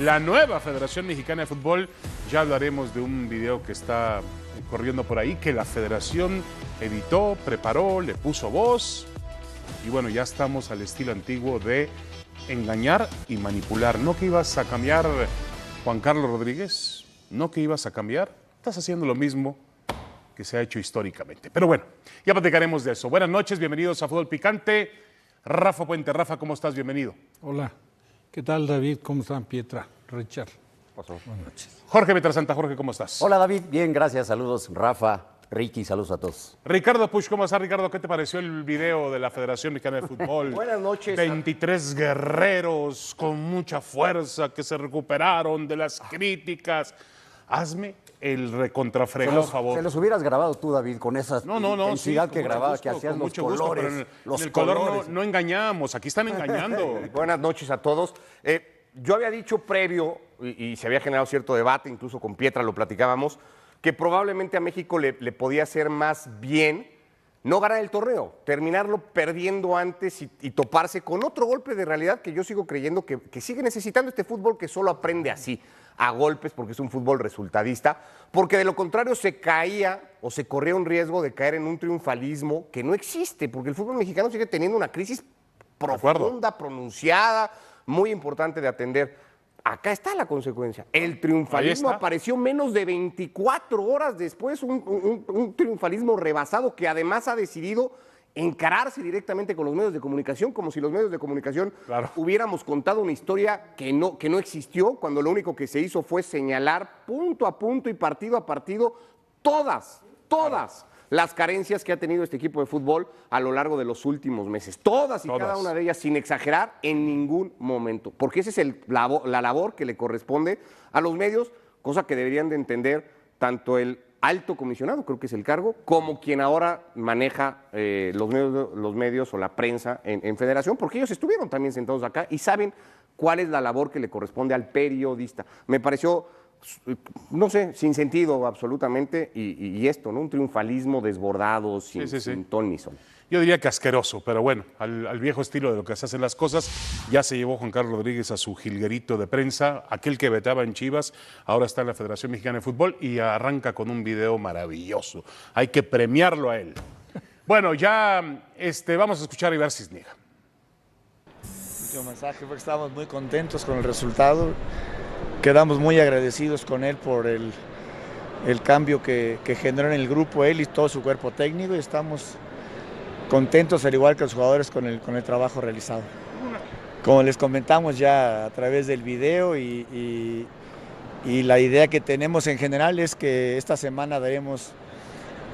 la nueva Federación Mexicana de Fútbol. Ya hablaremos de un video que está corriendo por ahí, que la Federación editó, preparó, le puso voz. Y bueno, ya estamos al estilo antiguo de engañar y manipular. ¿No que ibas a cambiar, Juan Carlos Rodríguez? ¿No que ibas a cambiar? Estás haciendo lo mismo que se ha hecho históricamente. Pero bueno, ya platicaremos de eso. Buenas noches, bienvenidos a Fútbol Picante. Rafa Puente. Rafa, ¿cómo estás? Bienvenido. Hola. ¿Qué tal, David? ¿Cómo están, Pietra? Richard. Pasó. Buenas noches. Jorge Pietrasanta. Jorge, ¿cómo estás? Hola, David. Bien, gracias. Saludos, Rafa, Ricky, saludos a todos. Ricardo Puch, ¿cómo estás, Ricardo? ¿Qué te pareció el video de la Federación Mexicana de Fútbol? Buenas noches. 23 guerreros con mucha fuerza que se recuperaron de las críticas. Hazme el recontrafregado, por favor. Se los hubieras grabado tú, David, con esa intensidad sí, que grababa, que hacías los colores. Pero en el color no engañamos, aquí están engañando. Buenas noches a todos. Yo había dicho previo, y se había generado cierto debate, incluso con Pietra lo platicábamos, que probablemente a México le podía hacer más bien no ganar el torneo, terminarlo perdiendo antes y toparse con otro golpe de realidad que yo sigo creyendo que sigue necesitando este fútbol que solo aprende así, a golpes, porque es un fútbol resultadista, porque de lo contrario se caía o se corría un riesgo de caer en un triunfalismo que no existe, porque el fútbol mexicano sigue teniendo una crisis profunda, pronunciada, muy importante de atender. Acá está la consecuencia. El triunfalismo apareció menos de 24 horas después, un triunfalismo rebasado que además ha decidido encararse directamente con los medios de comunicación, como si los medios de comunicación hubiéramos contado una historia que no existió, cuando lo único que se hizo fue señalar punto a punto y partido a partido todas las carencias que ha tenido este equipo de fútbol a lo largo de los últimos meses. Todas y cada una de ellas, sin exagerar en ningún momento. Porque esa es la labor que le corresponde a los medios, cosa que deberían de entender tanto el alto comisionado, creo que es el cargo, como quien ahora maneja los medios o la prensa en Federación, porque ellos estuvieron también sentados acá y saben cuál es la labor que le corresponde al periodista. Me pareció, no sé, sin sentido absolutamente, y esto, ¿no? Un triunfalismo desbordado, sin ton ni son. Yo diría que asqueroso, pero bueno, al viejo estilo de lo que se hacen las cosas. Ya se llevó Juan Carlos Rodríguez a su jilguerito de prensa, aquel que vetaba en Chivas, ahora está en la Federación Mexicana de Fútbol y arranca con un video maravilloso. Hay que premiarlo a él. Bueno, ya vamos a escuchar a Ibar Cisniega. Último mensaje, porque estamos muy contentos con el resultado. Quedamos muy agradecidos con él por el cambio que generó en el grupo él y todo su cuerpo técnico, y estamos contentos, al igual que los jugadores, con el trabajo realizado. Como les comentamos ya a través del video, y la idea que tenemos en general es que esta semana daremos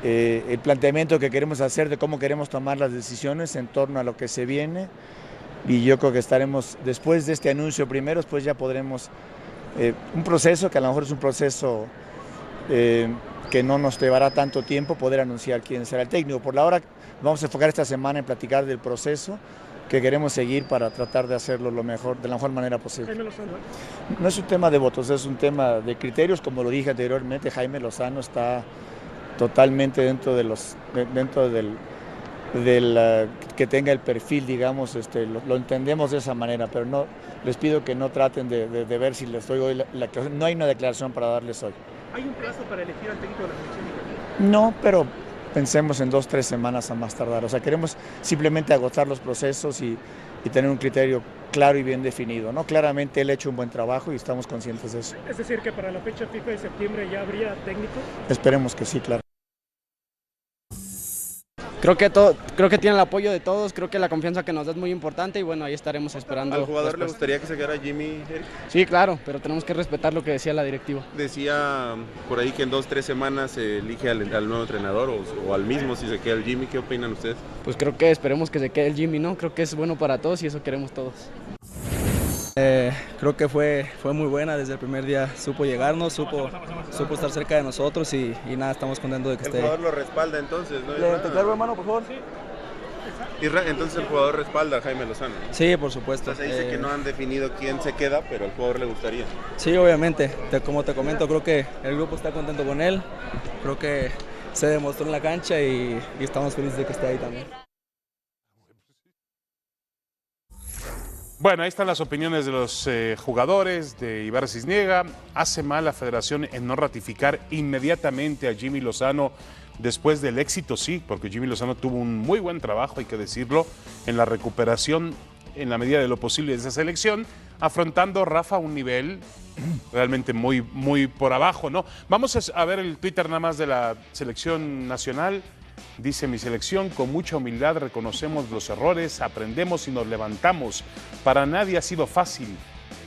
el planteamiento que queremos hacer de cómo queremos tomar las decisiones en torno a lo que se viene, y yo creo que estaremos, después de este anuncio primero, pues ya podremos un proceso que a lo mejor es un proceso que no nos llevará tanto tiempo poder anunciar quién será el técnico. Por la hora vamos a enfocar esta semana en platicar del proceso que queremos seguir para tratar de hacerlo de la mejor manera posible. Jaime Lozano. No es un tema de votos, es un tema de criterios, como lo dije anteriormente. Jaime Lozano está totalmente dentro del que tenga el perfil, digamos, lo entendemos de esa manera, pero no les pido que no traten de ver si les doy hoy no hay una declaración para darles hoy. ¿Hay un plazo para elegir al técnico de la selección mexicana? No, pero pensemos en 2 o 3 semanas a más tardar. O sea, queremos simplemente agotar los procesos y tener un criterio claro y bien definido, ¿no? Claramente él ha hecho un buen trabajo y estamos conscientes de eso. Es decir, que para la fecha FIFA de septiembre ya habría técnico. Esperemos que sí, claro. Creo que tiene el apoyo de todos, creo que la confianza que nos da es muy importante y bueno, ahí estaremos esperando. ¿Al jugador le gustaría que se quedara Jimmy, Eric? Sí, claro, pero tenemos que respetar lo que decía la directiva. Decía por ahí que en 2 o 3 semanas se elige al nuevo entrenador o al mismo si se queda el Jimmy. ¿Qué opinan ustedes? Pues creo que esperemos que se quede el Jimmy, ¿no? Creo que es bueno para todos y eso queremos todos. Creo que fue muy buena, desde el primer día supo llegarnos, supo estar cerca de nosotros y nada, estamos contentos de que esté. El jugador lo respalda entonces, ¿no? ¿Te cargo de mano, por favor? Entonces el jugador respalda a Jaime Lozano, ¿no? Sí, por supuesto. Se dice que no han definido quién se queda, pero al jugador le gustaría. Sí, obviamente, como te comento, creo que el grupo está contento con él, creo que se demostró en la cancha y estamos felices de que esté ahí también. Bueno, ahí están las opiniones de los jugadores de Ibarra Cisniega. Hace mal la federación en no ratificar inmediatamente a Jimmy Lozano después del éxito, sí, porque Jimmy Lozano tuvo un muy buen trabajo, hay que decirlo, en la recuperación en la medida de lo posible de esa selección, afrontando, Rafa, un nivel realmente muy, muy por abajo, ¿no? Vamos a ver el Twitter nada más de la selección nacional. Dice: mi selección, con mucha humildad reconocemos los errores, aprendemos y nos levantamos. Para nadie ha sido fácil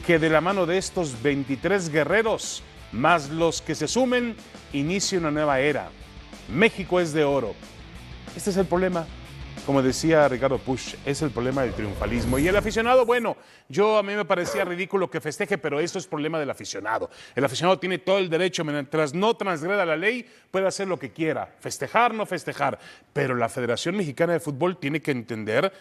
que de la mano de estos 23 guerreros, más los que se sumen, inicie una nueva era. México es de oro. Este es el problema. Como decía Ricardo Puch, es el problema del triunfalismo. Y el aficionado, bueno, a mí me parecía ridículo que festeje, pero eso es problema del aficionado. El aficionado tiene todo el derecho, mientras no transgreda la ley, puede hacer lo que quiera, festejar, no festejar. Pero la Federación Mexicana de Fútbol tiene que entender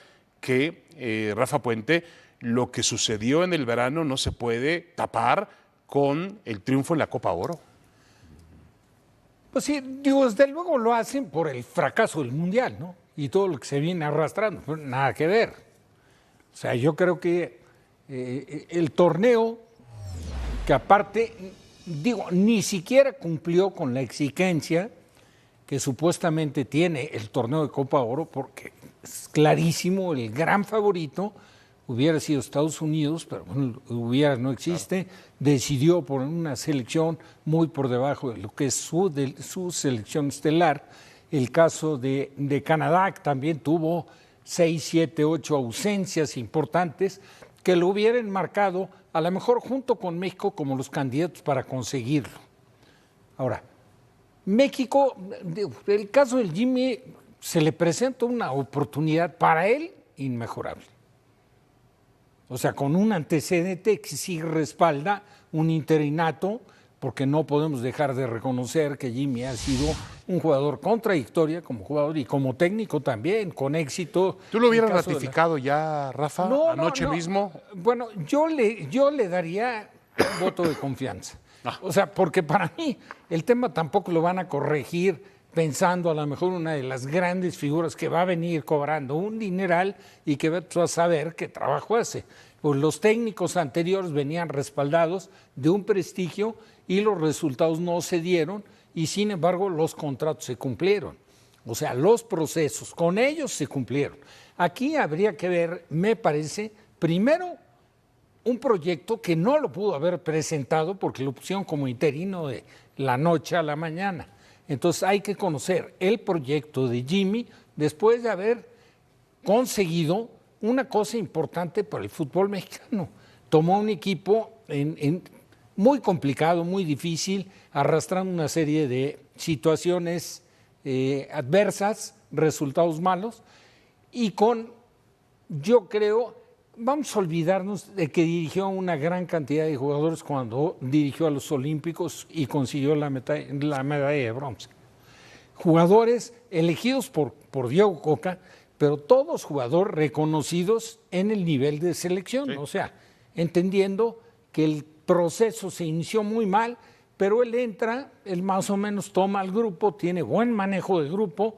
que, Rafa Puente, lo que sucedió en el verano no se puede tapar con el triunfo en la Copa Oro. Pues sí, digo, desde luego lo hacen por el fracaso del Mundial, ¿no? Y todo lo que se viene arrastrando, pues nada que ver. O sea, yo creo que el torneo, que aparte, digo, ni siquiera cumplió con la exigencia que supuestamente tiene el torneo de Copa Oro, porque es clarísimo, el gran favorito hubiera sido Estados Unidos, pero bueno, no existe, claro. Decidió poner una selección muy por debajo de lo que es su selección estelar. El caso de Canadá, que también tuvo 6, 7, 8 ausencias importantes, que lo hubieran marcado a lo mejor junto con México como los candidatos para conseguirlo. Ahora, México, el caso del Jimmy, se le presenta una oportunidad para él inmejorable. O sea, con un antecedente que sí respalda un interinato, porque no podemos dejar de reconocer que Jimmy ha sido un jugador con trayectoria como jugador y como técnico también, con éxito. ¿Tú lo hubieras ratificado ya, Rafa, anoche mismo? Bueno, yo le daría un voto de confianza. O sea, porque para mí el tema tampoco lo van a corregir pensando a lo mejor una de las grandes figuras que va a venir cobrando un dineral y que va a saber qué trabajo hace. Pues los técnicos anteriores venían respaldados de un prestigio y los resultados no se dieron y sin embargo los contratos se cumplieron. O sea, los procesos con ellos se cumplieron. Aquí habría que ver, me parece, primero un proyecto que no lo pudo haber presentado porque lo pusieron como interino de la noche a la mañana. Entonces hay que conocer el proyecto de Jimmy después de haber conseguido una cosa importante para el fútbol mexicano. Tomó un equipo muy complicado, muy difícil, arrastrando una serie de situaciones adversas, resultados malos, y yo creo, vamos a olvidarnos de que dirigió a una gran cantidad de jugadores cuando dirigió a los Olímpicos y consiguió la medalla de bronce. Jugadores elegidos por Diego Coca, pero todos jugadores reconocidos en el nivel de selección, sí. O sea, entendiendo que el proceso se inició muy mal, pero él entra, él más o menos toma al grupo, tiene buen manejo de grupo,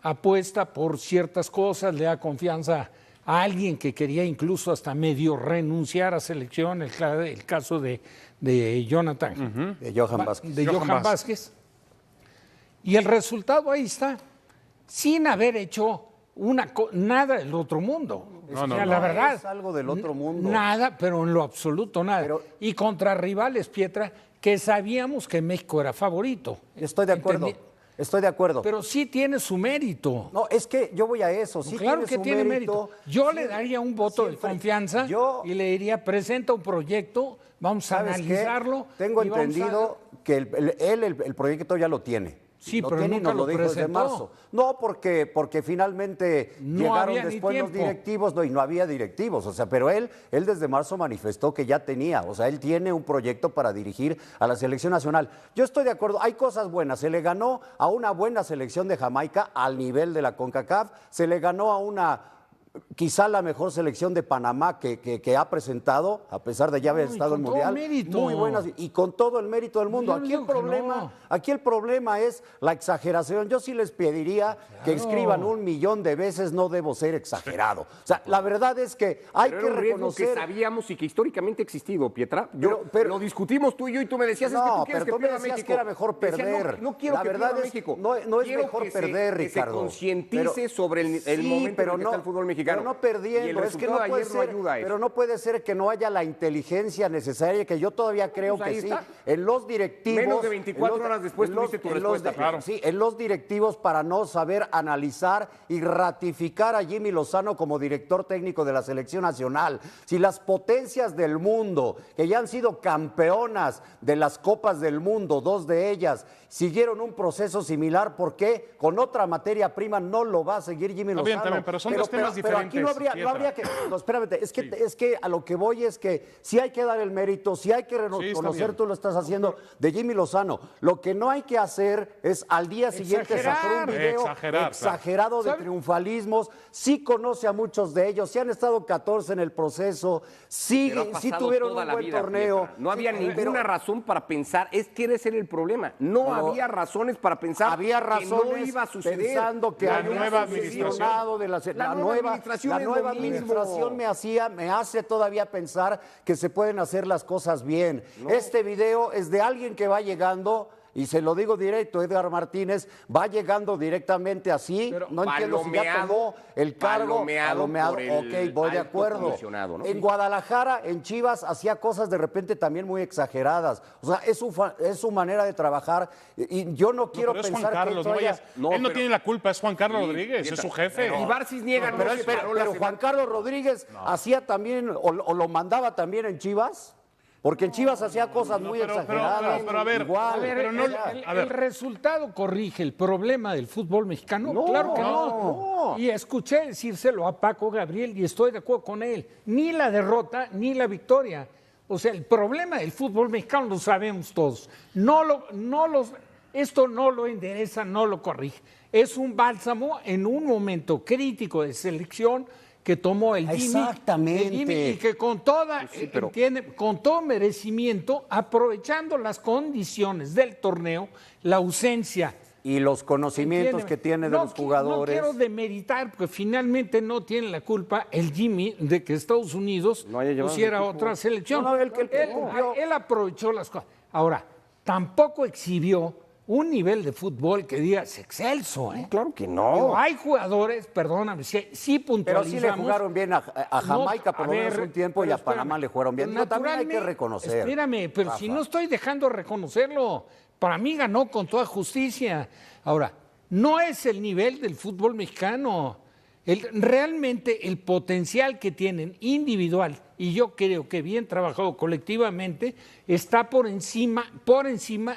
apuesta por ciertas cosas, le da confianza a alguien que quería incluso hasta medio renunciar a selección, el caso de Jonathan. De Johan Vázquez. De Johan Vázquez. Y el resultado ahí está, sin haber hecho nada del otro mundo. La verdad. Es algo del otro mundo. Nada, pero en lo absoluto nada. Y contra rivales, Pietra, que sabíamos que México era favorito. Estoy de acuerdo. Estoy de acuerdo. Pero sí tiene su mérito. No, es que yo voy a eso. Sí, claro que tiene mérito. Yo le daría un voto de confianza y le diría, presenta un proyecto, vamos a analizarlo. Tengo entendido que el proyecto ya lo tiene. Sí, pero nunca lo dijo desde marzo. No, porque finalmente llegaron después los directivos, y no había directivos, o sea, pero él desde marzo manifestó que ya tenía, o sea, él tiene un proyecto para dirigir a la selección nacional. Yo estoy de acuerdo, hay cosas buenas, se le ganó a una buena selección de Jamaica al nivel de la CONCACAF, se le ganó a una quizá la mejor selección de Panamá que ha presentado, a pesar de ya haber estado en Mundial. Muy buenas y con todo el mérito del mundo. Aquí el problema es la exageración. Yo sí les pediría que escriban 1 millón de veces no debo ser exagerado. O sea, la verdad es que hay que reconocer que sabíamos y que históricamente ha existido, Pietra. Pero lo discutimos tú y yo y tú me decías, es que tú quieres que pierda México. Que era mejor perder. Decía, no quiero la que verdad pierda es México. No es mejor perder, Ricardo. Que se concientice sobre el momento en el que está el fútbol mexicano. Pero no perdiendo, es que no puede ser, pero no puede ser que no haya la inteligencia necesaria, que yo todavía creo que sí. En los directivos. Menos de 24 horas después tuviste tu respuesta, claro. Sí, en los directivos para no saber analizar y ratificar a Jimmy Lozano como director técnico de la selección nacional. Si las potencias del mundo, que ya han sido campeonas de las Copas del Mundo, 2 de ellas, siguieron un proceso similar, ¿por qué? Con otra materia prima no lo va a seguir Jimmy Lozano. También, pero son dos temas diferentes. Pero aquí no habría que... No, espérame, es que a lo que voy es que sí hay que dar el mérito, sí hay que reconocer, tú lo estás haciendo, de Jimmy Lozano. Lo que no hay que hacer es al día siguiente sacar un video exagerado de triunfalismos. Sí conoce a muchos de ellos, sí han estado 14 en el proceso, sí tuvieron un buen torneo. Pietra. No había ninguna razón para pensar, es que ese era el problema. No había razones para pensar que no iba a suceder. Pensando que la nueva administración de la nueva administración me hace todavía pensar que se pueden hacer las cosas bien. Este video es de alguien que va llegando. Y se lo digo directo, Edgar Martínez va llegando directamente así. Pero no entiendo si ya tomó el cargo. Palomeado. Ok, voy de acuerdo. ¿No? En Guadalajara, en Chivas, hacía cosas de repente también muy exageradas. O sea, es su manera de trabajar. Y yo no quiero pensar Juan Carlos, que él no tiene la culpa, es Juan Carlos Rodríguez, es su jefe. Y Barcis niega. Pero Juan Carlos Rodríguez hacía también, o lo mandaba también en Chivas. Porque en Chivas hacía cosas muy exageradas. Pero a ver, el resultado corrige el problema del fútbol mexicano. Claro que no. Y escuché decírselo a Paco Gabriel y estoy de acuerdo con él. Ni la derrota ni la victoria. O sea, el problema del fútbol mexicano lo sabemos todos. Esto no lo endereza, no lo corrige. Es un bálsamo en un momento crítico de selección que tomó el Jimmy, y que con con todo merecimiento, aprovechando las condiciones del torneo, la ausencia y los conocimientos que tiene de los jugadores. No quiero demeritar, porque finalmente no tiene la culpa el Jimmy de que Estados Unidos pusiera otra selección. Él aprovechó las cosas. Ahora, tampoco exhibió un nivel de fútbol que digas excelso, ¿eh? Claro que no. Pero hay jugadores, perdóname, sí puntualizamos. Pero sí le jugaron bien a Jamaica por lo menos un tiempo y a Panamá le jugaron bien. No, también hay que reconocer. Espérame, pero si no estoy dejando de reconocerlo, para mí ganó con toda justicia. Ahora, no es el nivel del fútbol mexicano. Realmente el potencial que tienen individual, y yo creo que bien trabajado colectivamente, está por encima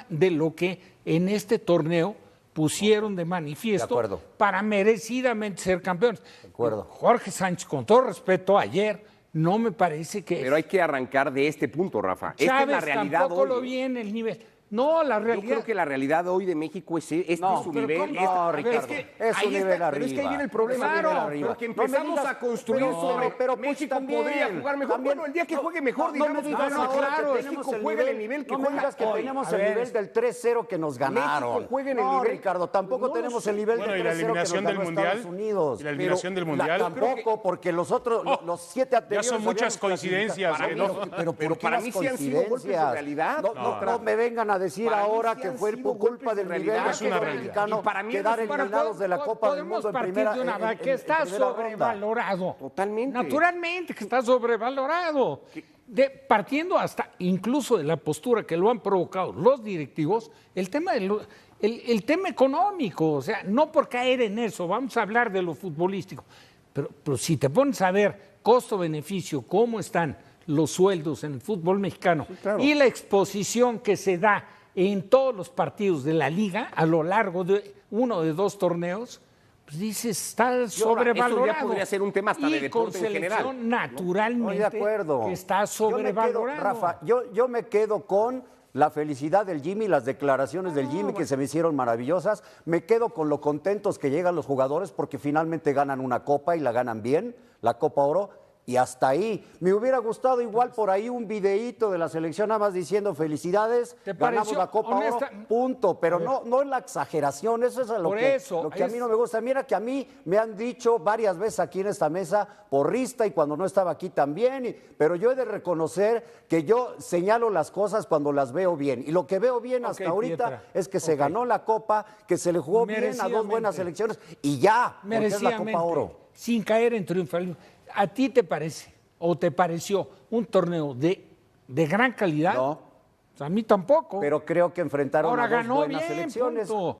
de lo que en este torneo pusieron de manifiesto para merecidamente ser campeones. De acuerdo. Jorge Sánchez, con todo respeto, ayer no me parece que... Pero hay que arrancar de este punto, Rafa. Esta es la realidad tampoco hoy. Lo vi en el nivel. No, la realidad... Yo creo que la realidad hoy de México es su nivel. No, Ricardo, es un nivel arriba. Pero es que ahí viene el problema. Claro, porque empezamos a construir sobre México podría jugar mejor. Bueno, el día que juegue mejor, digamos, claro, México juega en el nivel que juega que tenemos el nivel del 3-0 que nos ganaron. México juega en el nivel. Ricardo, tampoco tenemos el nivel del 3-0 que nos ganó Estados Unidos. ¿Y la eliminación del Mundial? Tampoco, porque los 7 anteriores... Ya son muchas coincidencias. Pero para mí sí han sido golpes de realidad. No me vengan a decir ahora que fue por culpa del nivel mexicano quedar eliminados de la Copa del Mundo en primera. Que está sobrevalorado. Totalmente. Naturalmente que está sobrevalorado. Partiendo hasta incluso de la postura que lo han provocado los directivos, el tema económico, o sea, no por caer en eso, vamos a hablar de lo futbolístico, pero si te pones a ver costo-beneficio, cómo están los sueldos en el fútbol mexicano y la exposición que se da en todos los partidos de la liga a lo largo de uno de 2 torneos, pues dices, está sobrevalorado. Eso ya podría ser un tema hasta de deporte en general. Naturalmente, de acuerdo. Que está sobrevalorado. Rafa, yo me quedo con la felicidad del Jimmy, las declaraciones del Jimmy que se me hicieron maravillosas. Me quedo con lo contentos que llegan los jugadores porque finalmente ganan una copa y la ganan bien, la Copa Oro. Y hasta ahí. Me hubiera gustado igual por ahí un videíto de la selección nada más diciendo felicidades, ganamos la Copa Oro, punto. Pero no en la exageración, eso es lo que a mí no me gusta. Mira que a mí me han dicho varias veces aquí en esta mesa, porrista y cuando no estaba aquí también, pero yo he de reconocer que yo señalo las cosas cuando las veo bien. Y lo que veo bien hasta ahorita es que se ganó la Copa, que se le jugó bien a dos buenas selecciones y ya, porque es la Copa Oro. Sin caer en triunfalismo. ¿A ti te parece o te pareció un torneo de gran calidad? No. O sea, a mí tampoco. Pero creo que enfrentaron Ahora a dos ganó buenas bien, selecciones. Punto.